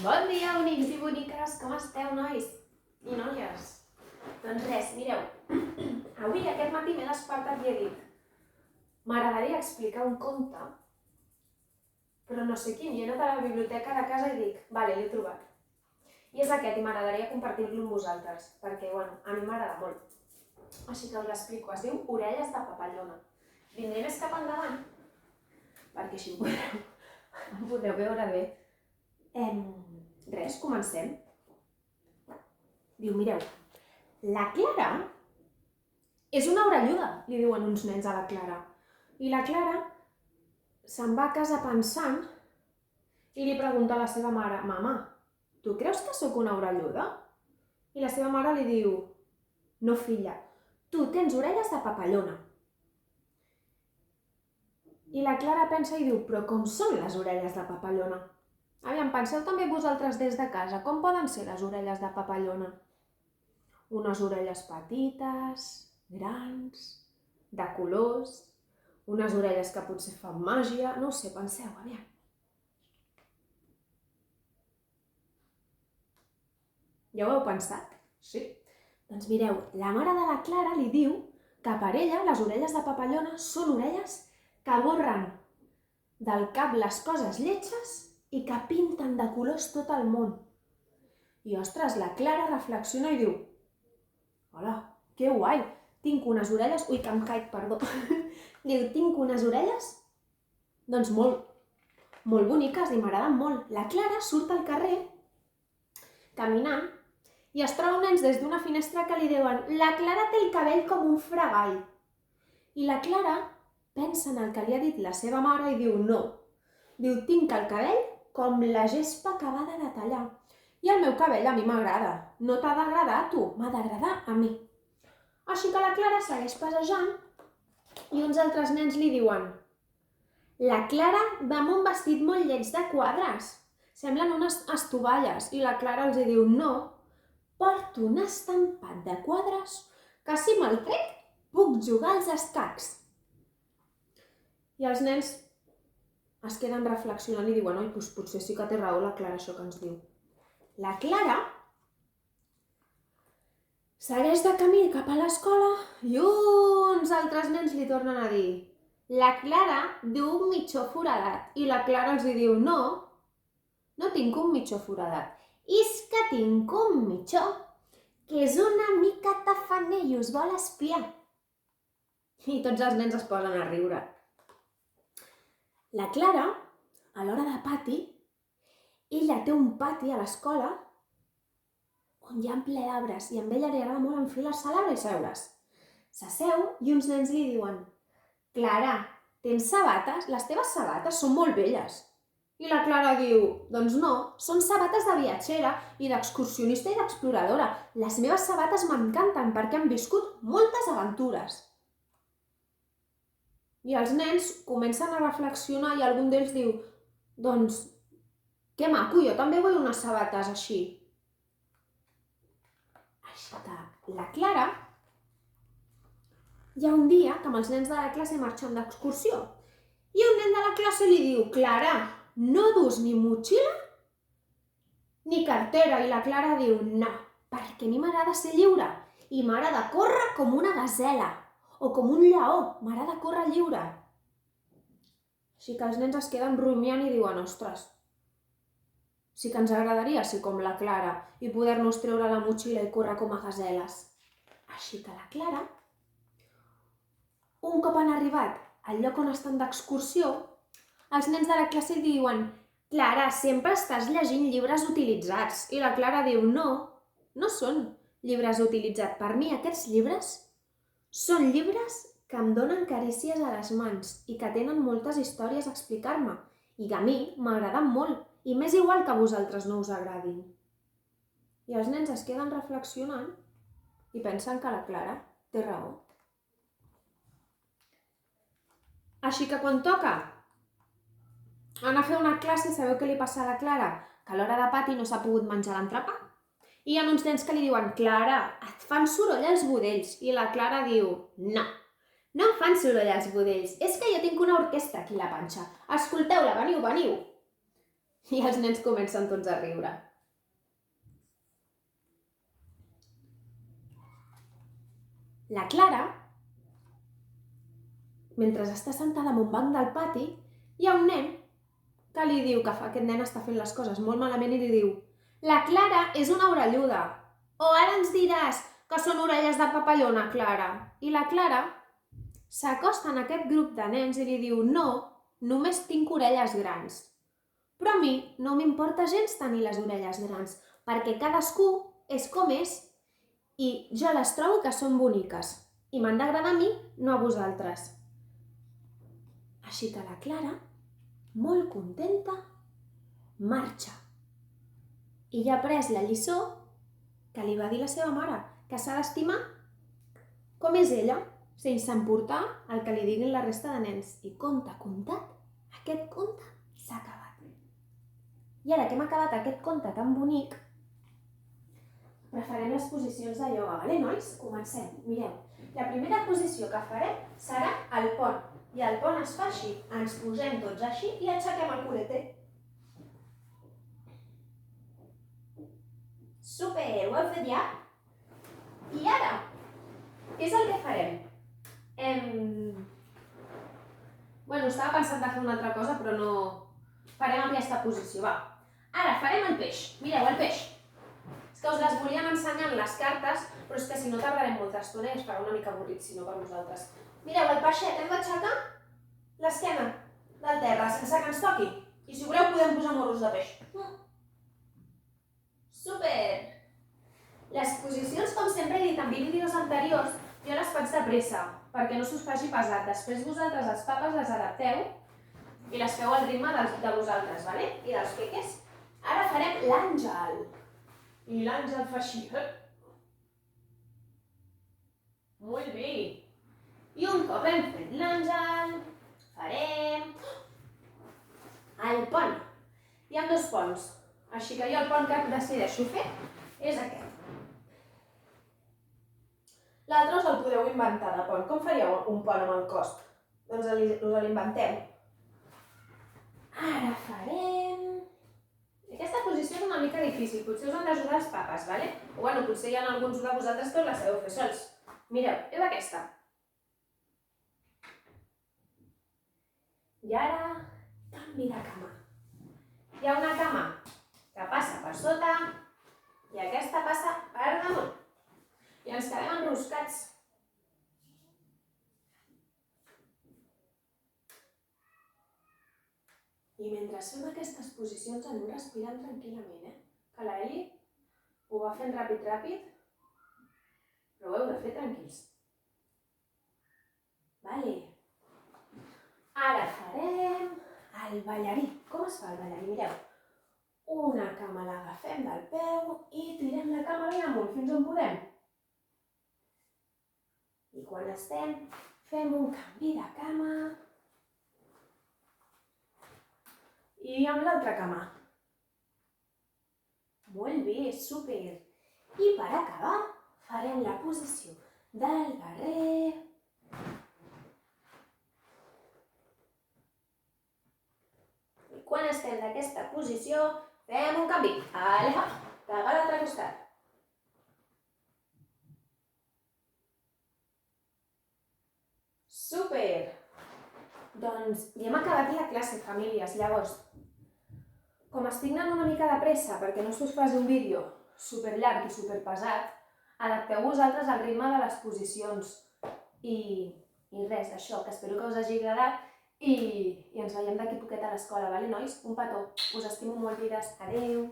Bon dia, bonics i boniques, com esteu, nois i noies? Doncs res, mireu, avui aquest matí m'he despertat i he dit m'agradaria explicar un conte, però no sé quin, i he anat a la biblioteca de casa i dic, vale, l'he trobat. I és aquest, i m'agradaria compartir-lo amb vosaltres, perquè, bueno, a mi m'agrada molt. Així que us l'explico, es diu Orelles de papallona. Vindré més cap endavant, perquè així em podreu veure bé. Res, comencem. Diu, mireu, la Clara és una orelluda, li diuen uns nens a la Clara. I la Clara se'n va a casa pensant i li pregunta a la seva mare, mama, tu creus que sóc una orelluda? I la seva mare li diu, no filla, tu tens orelles de papallona. I la Clara pensa i diu, però com són les orelles de papallona? Aviam, penseu també vosaltres des de casa, com poden ser les orelles de papallona? Unes orelles petites, grans, de colors, unes orelles que potser fan màgia, no ho sé, penseu, aviam. Ja ho heu pensat? Sí. Doncs mireu, la mare de la Clara li diu que per ella les orelles de papallona són orelles que borren del cap les coses lletges i que pinten de colors tot el món. I, ostres, la Clara reflexiona i diu, hola, que guai, tinc unes orelles... Ui, que em caic, perdó. Diu, tinc unes orelles, doncs molt boniques i m'agraden molt. La Clara surt al carrer, caminant, i es troba nens des d'una finestra que li diuen la Clara té el cabell com un fregall. I la Clara pensa en el que li ha dit la seva mare i diu, no. Diu, tinc el cabell com la gespa acabada de tallar. I el meu cabell a mi m'agrada. No t'ha d'agradar a tu, m'ha d'agradar a mi. Així que la Clara segueix passejant i uns altres nens li diuen la Clara va amb un vestit molt lleig de quadres. Semblen unes estovalles. I la Clara els diu, no, porto un estampat de quadres que si me'l trec puc jugar als escacs. I els nens es queden reflexionant i diuen, oi, doncs potser sí que té raó la Clara això que ens diu. La Clara segueix de camí cap a l'escola i uns altres nens li tornen a dir la Clara du un mitjó foradat. I la Clara els diu, no, no tinc un mitjó foradat. És que tinc un mitjó que és una mica tafaner i us vol espiar. I tots els nens es posen a riure. La Clara, a l'hora de pati, ella té un pati a l'escola on hi ha ple d'arbres i a ella li agrada molt enfilar-se a l'arbre i seure's. S'asseu i uns nens li diuen Clara, tens sabates? Les teves sabates són molt belles. I la Clara diu, doncs no, són sabates de viatgera i d'excursionista i d'exploradora. Les meves sabates m'encanten perquè han viscut moltes aventures. I els nens comencen a reflexionar i algun d'ells diu, doncs, que maco, jo també vull unes sabates així. Així que la Clara, hi ha un dia que amb els nens de la classe marxen d'excursió i un nen de la classe li diu, Clara, no dus ni motxilla ni cartera. I la Clara diu, no, perquè a mi m'agrada ser lliure i m'agrada córrer com una gasela o com un lleó, m'agrada córrer lliure. Així que els nens es queden rumiant i diuen, ostres, sí que ens agradaria ser com la Clara i poder-nos treure la motxilla i córrer com a gaseles. Així que la Clara, un cop han arribat al lloc on estan d'excursió, els nens de la classe diuen, Clara, sempre estàs llegint llibres utilitzats. I la Clara diu, no, no són llibres utilitzats. Per mi aquests llibres són llibres que em donen carícies a les mans i que tenen moltes històries a explicar-me i que a mi m'agraden molt i m'és igual que a vosaltres no us agradin. I els nens es queden reflexionant i pensen que la Clara té raó. Així que quan toca anar a fer una classe, sabeu què li passa a la Clara? Que a l'hora de pati no s'ha pogut menjar l'entrepà. I hi ha uns nens que li diuen, Clara, et fan soroll els budells. I la Clara diu, no, no em fan soroll els budells, és que jo tinc una orquestra aquí a la panxa. Escolteu-la, veniu, veniu. I els nens comencen tots a riure. La Clara, mentre està sentada en un banc del pati, hi ha un nen que li diu que aquest nen està fent les coses molt malament i li diu: la Clara és una orelluda. O ara ens diràs que són orelles de papallona, Clara. I la Clara s'acosta en aquest grup de nens i li diu: no, només tinc orelles grans. Però a mi no m'importa gens tenir les orelles grans, perquè cadascú és com és i jo les trobo que són boniques i m'han d'agradar a mi, no a vosaltres. Així que la Clara, molt contenta, marxa. I ja ha après la lliçó que li va dir la seva mare, que s'ha d'estimar com és ella, sense emportar el que li diguin la resta de nens. I conte contat, aquest conte s'ha acabat. I ara que hem acabat aquest conte tan bonic, farem les posicions de ioga, vale, nois? Comencem. Mireu, la primera posició que farem serà el pont. I el pont es fa així. Ens posem tots així i aixequem el culete. Super, ho heu fet ja? I ara, què és el que farem? Bueno, estava pensant de fer una altra cosa, però no... Farem aquesta posició, va. Ara farem el peix. Mireu, el peix. És que us les volíem ensenyar en les cartes, però és que si no tardarem molta estona i es farà una mica avorrit, si no per vosaltres. Mireu, el peixet, hem d'aixecar l'esquena del terra, sense que ens toqui. I si voleu podem posar morros de peix. Super! Les posicions, com sempre he dit en vídeos anteriors, jo les faig de pressa, perquè no s'us faci pesat. Després vosaltres, els papes, les adapteu i les feu al ritme de vosaltres, vale? I dels peques. Ara farem l'àngel. I l'àngel fa així. Molt bé. I un cop hem fet l'àngel, farem el pont. Hi ha dos ponts, així que jo el pont que decideixo fer és aquest. L'altre us el podeu inventar de pont. Com faríeu un pont amb el cos? Doncs us l'inventeu. Ara farem... Aquesta posició és una mica difícil, potser us han d'ajudar els papes, vale? O bueno, potser hi ha alguns de vosaltres que us la sabeu fer sols. Mireu, és aquesta. I ara, canvi de cama. Hi ha una cama que passa per sota i aquesta passa per damunt. I ens quedem enroscats. I mentre fem aquestes posicions anem respirant tranquil·lament, Que l'Eli ho va fent ràpid, però ho heu de fer tranquils. Vale. Ara farem el ballarí. Com es fa el ballarí? Mireu. Una cama l'agafem del peu i tirem la cama ben amunt, fins on podem. I quan estem, fem un canvi de cama. I amb l'altra cama. Molt bé, super. I per acabar, farem la posició del guerrer. I quan estem d'aquesta posició, fem un canvi. Aleja, cap a l'altre costat. Super! Doncs ja hem acabat la classe, famílies. Llavors, com estic anant una mica de pressa perquè no us faci un vídeo superllarg i superpesat, adapteu vosaltres al ritme de les posicions. I res, això, que espero que us hagi agradat i ens veiem d'aquí poquet a l'escola, vale, nois? Un petó. Us estimo molt, vides. Adéu!